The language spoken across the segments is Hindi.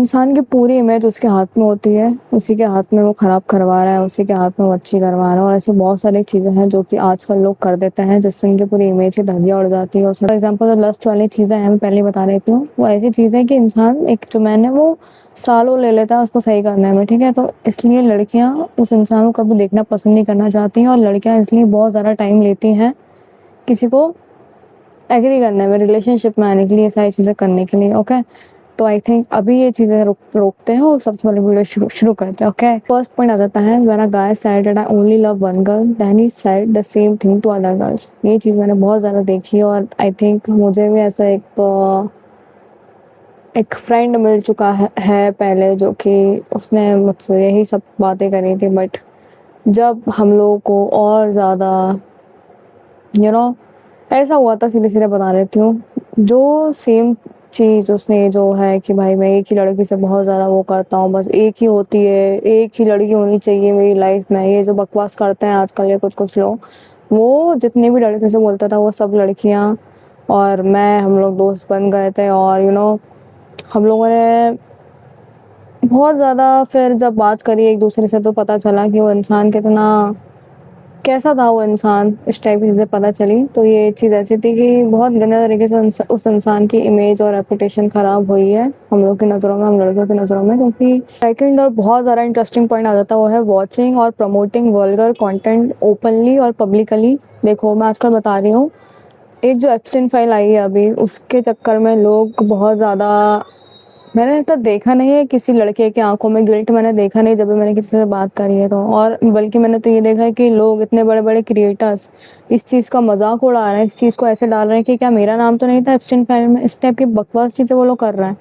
इंसान की पूरी इमेज उसके हाथ में होती है, उसी के हाथ में वो खराब करवा रहा है, उसी के हाथ में वो अच्छी करवा रहा है। और ऐसी बहुत सारी चीज़ें हैं जो कि आजकल लोग कर देते हैं जिससे उनकी पूरी इमेज की धज्जियाँ उड़ जाती है। फॉर एग्जाम्पल जो लस्ट वाली चीज़ें हैं मैं पहले बता रही थी, वो ऐसी चीज़ है कि इंसान एक जो मैन है वो सालों ले लेता है उसको सही करने में, ठीक है। तो इसलिए लड़कियाँ उस इंसान को कभी देखना पसंद नहीं करना चाहती हैं और लड़कियाँ इसलिए बहुत ज़्यादा टाइम लेती हैं किसी को एग्री करने में, रिलेशनशिप में आने के लिए, सारी चीज़ें करने के लिए। ओके, तो आई थिंक अभी ये चीज़ें रोकते हैं और सबसे पहले वीडियो शुरू करते हैं। ओके, फर्स्ट पॉइंट आ जाता है when a guy said that I only love one girl then he said the same thing to other girls. ये चीज़ मैंने बहुत ज़्यादा देखी है और आई थिंक मुझे भी ऐसा एक फ्रेंड मिल चुका है पहले जो कि उसने मुझसे यही सब बातें करी थी। बट जब हम लोगों को और ज़्यादा ऐसा हुआ था, सीधे सीधे बता देती हूँ, जो सेम चीज़ उसने जो है कि भाई मैं एक ही लड़की से बहुत ज़्यादा वो करता हूँ, बस एक ही होती है, एक ही लड़की होनी चाहिए मेरी लाइफ में, ये जो बकवास करते हैं आजकल ये कुछ कुछ लोग, वो जितनी भी लड़की से बोलता था वो सब लड़कियाँ और मैं, हम लोग दोस्त बन गए थे। और हम लोगों ने बहुत ज़्यादा फिर जब बात करी एक दूसरे से तो पता चला कि वो इंसान कितना कैसा था, वो इंसान, इस टाइप की चीज़ें पता चली। तो ये चीज़ ऐसी थी कि बहुत गंदे तरीके से उस इंसान की इमेज और रेपुटेशन ख़राब हुई है हम लोग की नज़रों में, हम लड़कियों की नज़रों में। क्योंकि सेकंड और बहुत ज़्यादा इंटरेस्टिंग पॉइंट आ जाता है वो है वॉचिंग और प्रमोटिंग वल्गर कंटेंट ओपनली और पब्लिकली। देखो मैं आजकल बता रही हूँ, एक जो एप्स्टाइन फाइल आई है अभी, उसके चक्कर में लोग बहुत ज़्यादा, मैंने तो देखा नहीं है किसी लड़के की आंखों में गिल्ट, मैंने देखा नहीं जब भी मैंने किसी से बात करी है तो। और बल्कि मैंने तो ये देखा है कि लोग इतने बड़े बड़े क्रिएटर्स इस चीज़ का मजाक उड़ा रहे हैं, इस चीज़ को ऐसे डाल रहे हैं कि क्या मेरा नाम तो नहीं था एप्स्टाइन फाइल में। इस टाइप की बकवास चीज़ें वो लोग कर रहे हैं।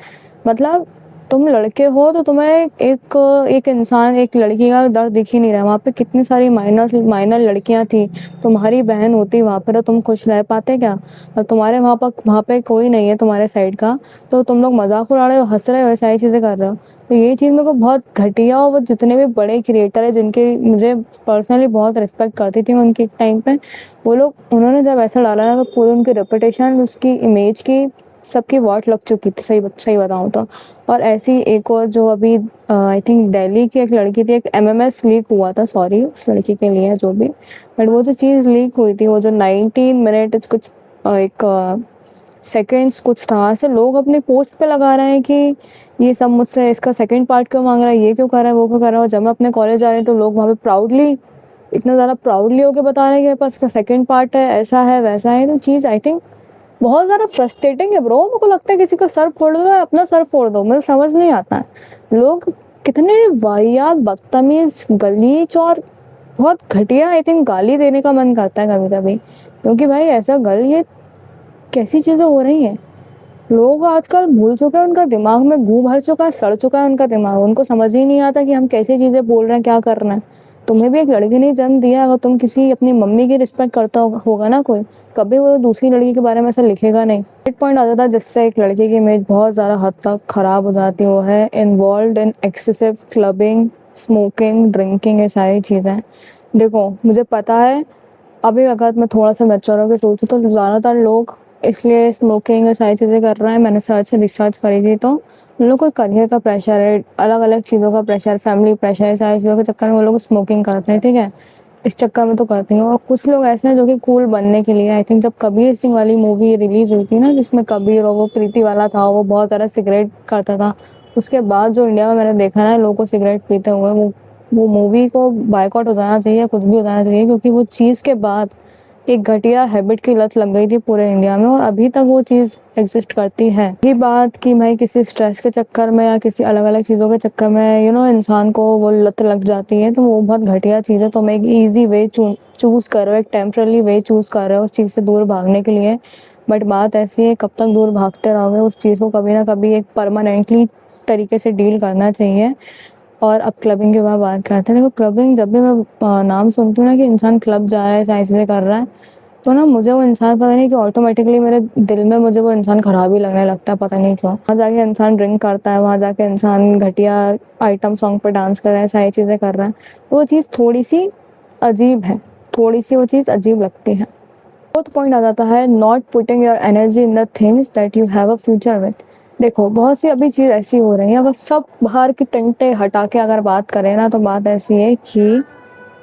मतलब तुम लड़के हो तो तुम्हें एक एक इंसान, एक लड़की का दर्द दिख ही नहीं रहा। वहाँ पे कितनी सारी माइनर माइनर लड़कियाँ थी, तुम्हारी बहन होती वहाँ पे तो तुम खुश रह पाते क्या? और तुम्हारे वहाँ पे कोई नहीं है तुम्हारे साइड का, तो तुम लोग मजाक उड़ा रहे हो, हंस रहे हो, सारी चीज़ें कर रहे हो। तो ये चीज़ मेरे को बहुत घटिया, और वो जितने भी बड़े क्रिएटर है जिनके मुझे पर्सनली बहुत रिस्पेक्ट करती थी मैं उनके एक टाइम पे, वो लोग, उन्होंने जब ऐसा डाला ना तो पूरी उनकी रेपुटेशन, उसकी इमेज की, सबकी वाट लग चुकी थी, सही बताऊँ तो। और ऐसी एक और जो अभी आई थिंक दिल्ली की एक लड़की थी, एक एमएमएस लीक हुआ था, सॉरी उस लड़की के लिए जो भी, बट वो जो चीज़ लीक हुई थी, वो जो 19 मिनट कुछ एक सेकंड्स कुछ था, ऐसे लोग अपने पोस्ट पे लगा रहे हैं कि ये सब मुझसे इसका सेकंड पार्ट क्यों मांग रहा है, ये क्यों कर रहा है, वो क्यों कर रहा है। और जब मैं अपने कॉलेज जा रही हूँ तो लोग वहाँ पे प्राउडली, इतना ज़्यादा प्राउडली होकर बता रहे हैं कि मेरे पास इसका सेकंड पार्ट है, ऐसा है वैसा है। तो चीज़ आई थिंक बहुत ज़्यादा फ्रस्ट्रेटिंग है ब्रो। मेरे को लगता है किसी का सर फोड़ दो या अपना सर फोड़ दो, मुझे समझ नहीं आता है लोग कितने वाहियात, बदतमीज, गलीच और बहुत घटिया। आई थिंक गाली देने का मन करता है कभी कभी, क्योंकि भाई ऐसा ये कैसी चीज़ें हो रही हैं। लोग आजकल भूल चुके हैं, उनका दिमाग में गू भर चुका है, सड़ चुका है उनका दिमाग, उनको समझ ही नहीं आता कि हम कैसी चीज़ें बोल रहे हैं, क्या कर रहे हैं। तुम्हें भी एक लड़की ने जन्म दिया, अगर तुम किसी अपनी मम्मी की रिस्पेक्ट करता होगा ना कोई, कभी वो दूसरी लड़की के बारे में ऐसा लिखेगा नहीं। एक पॉइंट आ जाता है जिससे एक लड़के की इमेज बहुत ज़्यादा हद तक ख़राब हो जाती है, वो है involve in excessive clubbing, smoking, drinking, ये सारी चीज़ें। देखो मुझे पता है, अभी अगर मैं थोड़ा सा मैच्योर होकर सोचूं तो ज़्यादातर लोग इसलिए स्मोकिंग और सारी चीज़ें कर रहे हैं। मैंने रिसर्च करी थी तो उन लोग को करियर का प्रेशर है, अलग अलग चीज़ों का प्रेशर, फैमिली प्रेशर है, सारी चीज़ों के चक्कर में वो लोग स्मोकिंग करते हैं, ठीक है। इस चक्कर में तो करते हैं। और कुछ लोग ऐसे हैं जो कि कूल बनने के लिए, आई थिंक जब कबीर सिंह वाली मूवी रिलीज हुई थी ना, जिसमें कबीर और वो प्रीति वाला था, वो बहुत ज़्यादा सिगरेट करता था, उसके बाद जो इंडिया में मैंने देखा ना लोगों को सिगरेट पीते हुए, वो मूवी को बायकॉट हो जाना चाहिए, कुछ भी हो जाना चाहिए, क्योंकि वो चीज़ के बाद एक घटिया हैबिट की लत लग गई थी पूरे इंडिया में और अभी तक वो चीज़ एग्जिस्ट करती है। ये बात कि भाई किसी स्ट्रेस के चक्कर में या किसी अलग अलग चीज़ों के चक्कर में इंसान को वो लत लग जाती है, तो वो बहुत घटिया चीज़ है। तो मैं एक ईजी वे चूज़ कर रहा हूँ, एक टेम्पररी वे चूज़ कर रहा हूँ उस चीज़ से दूर भागने के लिए। बट बात ऐसी है, कब तक दूर भागते रहोगे, उस चीज़ को कभी ना कभी एक परमानेंटली तरीके से डील करना चाहिए। और अब क्लबिंग के बाद बात करते हैं। देखो क्लबिंग, जब भी मैं नाम सुनती हूँ ना कि इंसान क्लब जा रहा है, सारी चीज़ें कर रहा है, तो ना मुझे वो इंसान, पता नहीं कि ऑटोमेटिकली मेरे दिल में मुझे वो इंसान खराब ही लगने लगता है, पता नहीं क्यों। वहाँ जाके इंसान ड्रिंक करता है, वहाँ जाके इंसान घटिया आइटम सॉन्ग पे डांस कर रहा है, सारी चीज़ें कर रहा है, तो वो चीज़ थोड़ी सी अजीब है, थोड़ी सी वो चीज़ अजीब लगती है। फोर्थ पॉइंट आ जाता है not putting your energy in the things that you have a future with. देखो बहुत सी अभी चीज़ ऐसी हो रही है, अगर सब बाहर के टंटे हटा के अगर बात करें ना, तो बात ऐसी है कि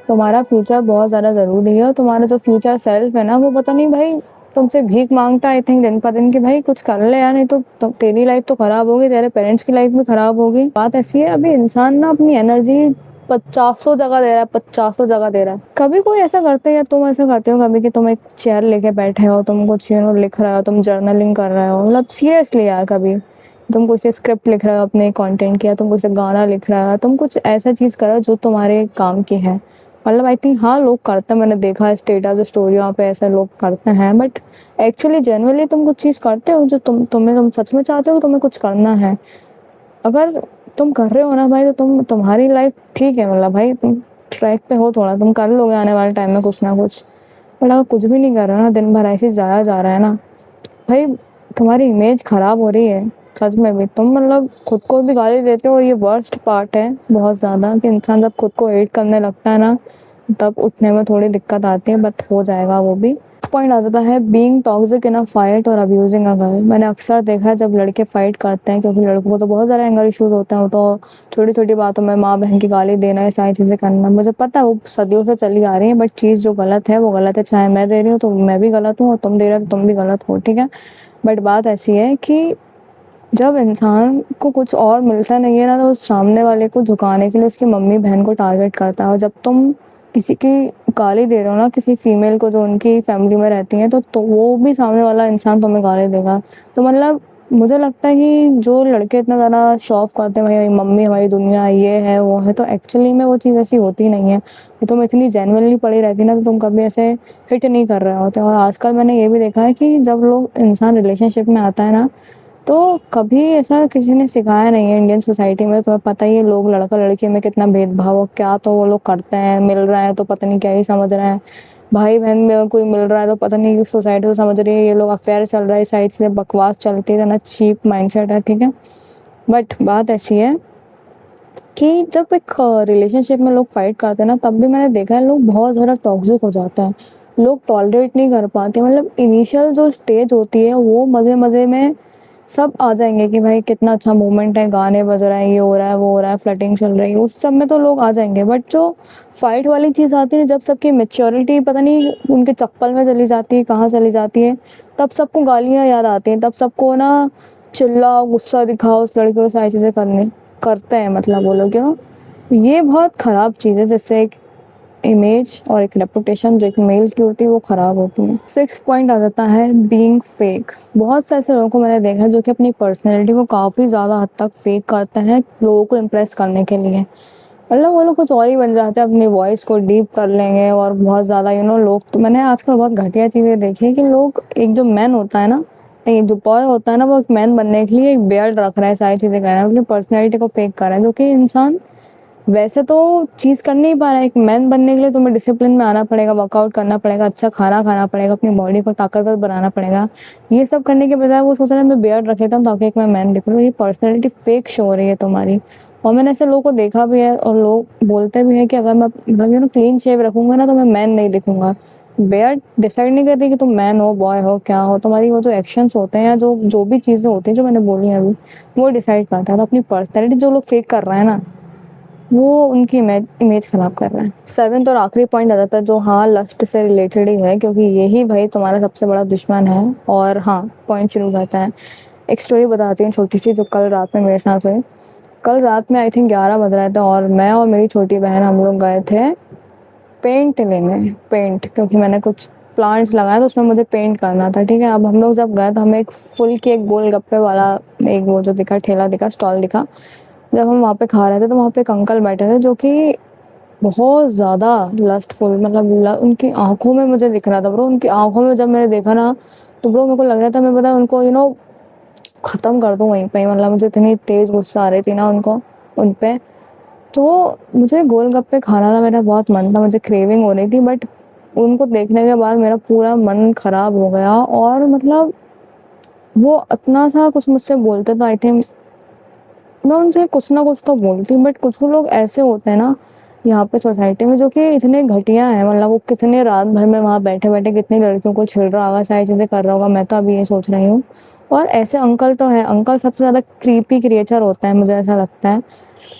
तुम्हारा फ्यूचर बहुत ज़्यादा ज़रूरी है, और तुम्हारा जो फ्यूचर सेल्फ है ना, वो पता नहीं भाई तुमसे भीख मांगता है आई थिंक दिन पर दिन कि भाई कुछ कर ले यार, नहीं तो तेरी लाइफ तो खराब होगी, तेरे पेरेंट्स की लाइफ भी खराब होगी। बात ऐसी है, अभी इंसान ना अपनी एनर्जी पचासों जगह दे रहा है, पचासों जगह दे रहा है। कभी कोई ऐसा करते हैं या तुम ऐसा करते हो कभी कि तुम एक चेयर लेके बैठे हो, तुम कुछ लिख रहे हो, तुम जर्नलिंग कर रहे हो, मतलब सीरियसली यार, कभी तुम कुछ स्क्रिप्ट लिख रहे हो अपने कंटेंट की, या तुम कुछ गाना लिख रहे हो, तुम कुछ ऐसा चीज़ करो जो तुम्हारे काम की है। मतलब आई थिंक हाँ लोग करते हैं, मैंने देखा है स्टेटस स्टोरी पे ऐसे लोग करते हैं, बट एक्चुअली जेन्युइनली तुम कुछ चीज़ करते हो जो तुम सच में चाहते हो, तुम्हें कुछ करना है। अगर तुम कर रहे हो ना भाई, तो तुम्हारी लाइफ ठीक है, मतलब भाई तुम ट्रैक पे हो, थोड़ा तुम कर लोगे आने वाले टाइम में कुछ ना कुछ। बट अगर कुछ भी नहीं कर रहे हो ना, दिन भर ऐसे ही जाया जा रहा है ना भाई, तुम्हारी इमेज खराब हो रही है। सच में भी तुम मतलब खुद को भी गाली देते हो, और ये वर्स्ट पार्ट है बहुत ज़्यादा, कि इंसान जब खुद को हेट करने लगता है ना, तब उठने में थोड़ी दिक्कत आती है, बट हो जाएगा वो भी। पॉइंट आ जाता है being toxic in a fight और अब्यूजिंग अ गर्ल। मैंने अक्सर देखा है जब लड़के फाइट करते हैं, क्योंकि लड़कों को तो बहुत ज़्यादा एंगर इश्यूज होते हैं, वो तो छोटी छोटी बातों में माँ बहन की गाली देना, ये सारी चीज़ें करना, मुझे पता है वो सदियों से चली आ रही है, बट चीज़ जो गलत है वो गलत है, चाहे मैं दे रही हूँ तो मैं भी गलत हूँ, और तुम दे रहे हो तो तुम भी गलत हो, ठीक है। बट बात ऐसी है कि जब इंसान को कुछ और मिलता नहीं है ना, तो उस सामने वाले को झुकाने के लिए उसकी मम्मी बहन को टारगेट करता है। और जब तुम किसी की गाली दे रहे हो ना, किसी फीमेल को जो उनकी फैमिली में रहती है, तो वो भी सामने वाला इंसान तुम्हें गाली देगा। तो मतलब मुझे लगता है कि जो लड़के इतना ज़्यादा शो ऑफ करते हैं, भाई मम्मी हमारी दुनिया ये है वो है, तो एक्चुअली में वो चीज़ ऐसी होती नहीं है। कि तुम इतनी जेन्युइनली पड़ी रहती ना, तो तुम कभी ऐसे हिट नहीं कर रहे होते। और आजकल मैंने ये भी देखा है कि जब लोग इंसान रिलेशनशिप में आता है ना, तो कभी ऐसा किसी ने सिखाया नहीं है इंडियन सोसाइटी में, तुम्हें पता ही है लोग लड़का लड़की में कितना भेदभाव और क्या तो वो लोग करते हैं। मिल रहा है तो पता नहीं क्या ही समझ रहे हैं, भाई बहन में कोई मिल रहा है तो पता नहीं सोसाइटी तो समझ रही है ये लोग अफेयर चल रहा है, साइड से बकवास चलती है ना, चीप माइंडसेट है, ठीक है। बट बात ऐसी है कि जब एक रिलेशनशिप में लोग फाइट करते हैं ना, तब भी मैंने देखा है लोग बहुत ज़्यादा टॉक्सिक हो जाते हैं, लोग टॉलरेट नहीं कर पाते। मतलब इनिशियल जो स्टेज होती है वो मज़े मज़े में सब आ जाएंगे कि भाई कितना अच्छा मोमेंट है, गाने बज रहे हैं, ये हो रहा है वो हो रहा है, फ्लटिंग चल रही है, उस सब में तो लोग आ जाएंगे। बट जो फाइट वाली चीज़ आती है, जब सबकी मेच्योरिटी पता नहीं उनके चप्पल में चली जाती है, कहाँ चली जाती है, तब सबको गालियाँ याद आती हैं, तब सबको ना चिल्लाओ गुस्सा दिखाओ उस लड़के को, सारी चीज़ें करने करते हैं, मतलब वो लोग ये बहुत ख़राब चीज़ है, जिससे एक इमेज और एक रेपुटेशन जो एक मेल की होती है वो ख़राब होती है। सिक्स्थ पॉइंट आ जाता है बीइंग फेक। बहुत से ऐसे लोगों को मैंने देखा है जो कि अपनी पर्सनैलिटी को काफ़ी ज़्यादा हद तक फेक करते हैं लोगों को इम्प्रेस करने के लिए। मतलब वो लोग कुछ और ही बन जाते हैं, अपनी वॉइस को डीप कर लेंगे, और बहुत ज़्यादा लोग तो मैंने आजकल बहुत घटिया चीज़ें देखी है कि लोग, एक जो मैन होता है ना, एक जो बॉय होता है ना, वो एक मैन बनने के लिए एक बियर्ड रख रहा है, सारी चीज़ें कर रहा है, अपनी पर्सनैलिटी को फेक कर रहा है, क्योंकि इंसान वैसे तो चीज़ कर नहीं पा रहा है। एक मैन बनने के लिए तुम्हें डिसिप्लिन में आना पड़ेगा, वर्कआउट करना पड़ेगा, अच्छा खाना खाना पड़ेगा, अपनी बॉडी को ताकतवर बनाना पड़ेगा। ये सब करने के बजाय वो सोच रहा है मैं बियर्ड रख लेता हूँ ताकि एक मैं मैन दिखूँ। ये पर्सनैलिटी फेक शो हो रही है तुम्हारी। और मैंने ऐसे लोगों को देखा भी है, और लोग बोलते भी हैं कि अगर मैं मतलब क्लीन शेव रखूँगा ना, तो मैं मैन नहीं दिखूँगा। बियर्ड डिसाइड नहीं करती कि तुम मैन हो, बॉय हो, क्या हो। तुम्हारी वो जो एक्शंस होते हैं, या जो जो भी चीज़ें होती हैं जो मैंने बोली हैं अभी, वो डिसाइड करता है। तो अपनी पर्सनैलिटी जो लोग फेक कर रहे हैं ना, वो उनकी इमेज खराब कर रहा है। सेवेंथ और आखिरी पॉइंट आ जाता है, जो हाँ लस्ट से रिलेटेड ही है, क्योंकि यही भाई तुम्हारा सबसे बड़ा दुश्मन है। और हाँ, पॉइंट शुरू करता है। एक स्टोरी बताती हूँ छोटी सी, जो कल रात में मेरे साथ हुई। कल रात में आई थिंक 11 बज रहे थे, और मैं और मेरी छोटी बहन हम लोग गए थे पेंट लेने। पेंट, क्योंकि मैंने कुछ प्लांट्स लगाए तो उसमें मुझे पेंट करना था, ठीक है। अब हम लोग जब गए तो हमें एक फुल की एक गोलगप्पे वाला एक वो जो दिखा, ठेला दिखा, स्टॉल दिखा। जब हम वहाँ पे खा रहे थे तो वहाँ पे एक अंकल बैठे थे जो कि बहुत ज़्यादा लस्टफुल, मतलब उनकी आंखों में मुझे दिख रहा था ब्रो। उनकी आंखों में जब मैंने देखा ना, तो ब्रो मेरे को लग रहा था मैं पता है उनको ख़त्म कर दूँ वहीं पे ही। मतलब मुझे इतनी तेज़ गुस्सा आ रही थी ना उनको, उन पे। तो मुझे गोलगप्पे खाना था, मेरा बहुत मन था, मुझे क्रेविंग हो रही थी। बट उनको देखने के बाद मेरा पूरा मन ख़राब हो गया। और मतलब वो इतना सा कुछ मुझसे बोलते, तो आई थिंक मैं उनसे कुछ ना कुछ तो बोलती, बट कुछ लोग ऐसे होते हैं ना यहाँ पे सोसाइटी में जो कि इतने घटिया हैं, मतलब वो कितने रात भर में वहाँ बैठे-बैठे कितनी लड़कियों को छेड़ रहा होगा, सारी चीज़ें कर रहा होगा, मैं तो अभी ये सोच रही हूँ। और ऐसे अंकल तो हैं, अंकल सबसे ज़्यादा क्रीपी क्रिएचर होता है, मुझे ऐसा लगता है।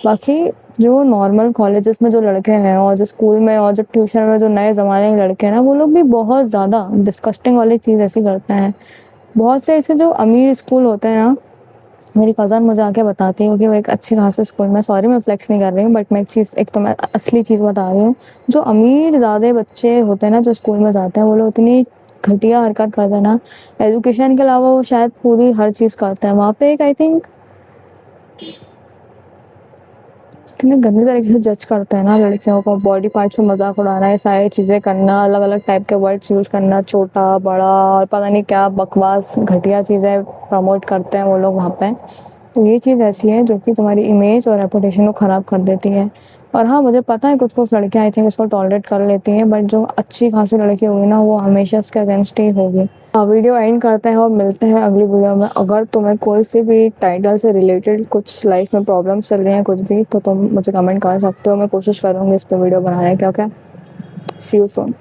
बाकी जो नॉर्मल कॉलेजेस में जो लड़के हैं और जो स्कूल में और जो ट्यूशन में जो नए ज़माने के लड़के हैं ना, वो लोग भी बहुत ज़्यादा डिस्गस्टिंग वाली चीज़ ऐसी करते हैं। बहुत से ऐसे जो अमीर स्कूल होते हैं ना, मेरी कज़न मुझे आके बताती है कि वो एक अच्छे खासे स्कूल में, सॉरी मैं फ्लेक्स नहीं कर रही हूँ, बट मैं एक तो मैं असली चीज़ बता रही हूँ। जो अमीर ज़्यादा बच्चे होते हैं ना, जो स्कूल में जाते हैं, वो लोग इतनी घटिया हरकत करते हैं ना, एजुकेशन के अलावा वो शायद पूरी हर चीज़ करते हैं। वहाँ पे एक आई थिंक इतने गंदे तरीके से जज करते हैं ना लड़कियों को, बॉडी पार्ट्स में मजाक उड़ाना, ये सारी चीज़ें करना, अलग अलग टाइप के वर्ड्स यूज़ करना, छोटा बड़ा और पता नहीं क्या बकवास घटिया चीज़ें प्रमोट करते हैं वो लोग वहाँ पे। तो ये चीज़ ऐसी है जो कि तुम्हारी इमेज और रेपुटेशन को ख़राब कर देती है। और हाँ, मुझे पता है कुछ कुछ लड़कियाँ आई थिंक इसको टॉलरेट कर लेती हैं, बट जो अच्छी खासी लड़की होगी ना, वो हमेशा इसके अगेंस्ट ही होगी। हाँ, वीडियो एंड करते हैं और मिलते हैं अगली वीडियो में। अगर तुम्हें कोई से भी टाइटल से रिलेटेड कुछ लाइफ में प्रॉब्लम चल रही हैं कुछ भी, तो तुम मुझे कमेंट कर सकते हो, मैं कोशिश करूँगी इस पर वीडियो बनाने की। Okay, see you soon.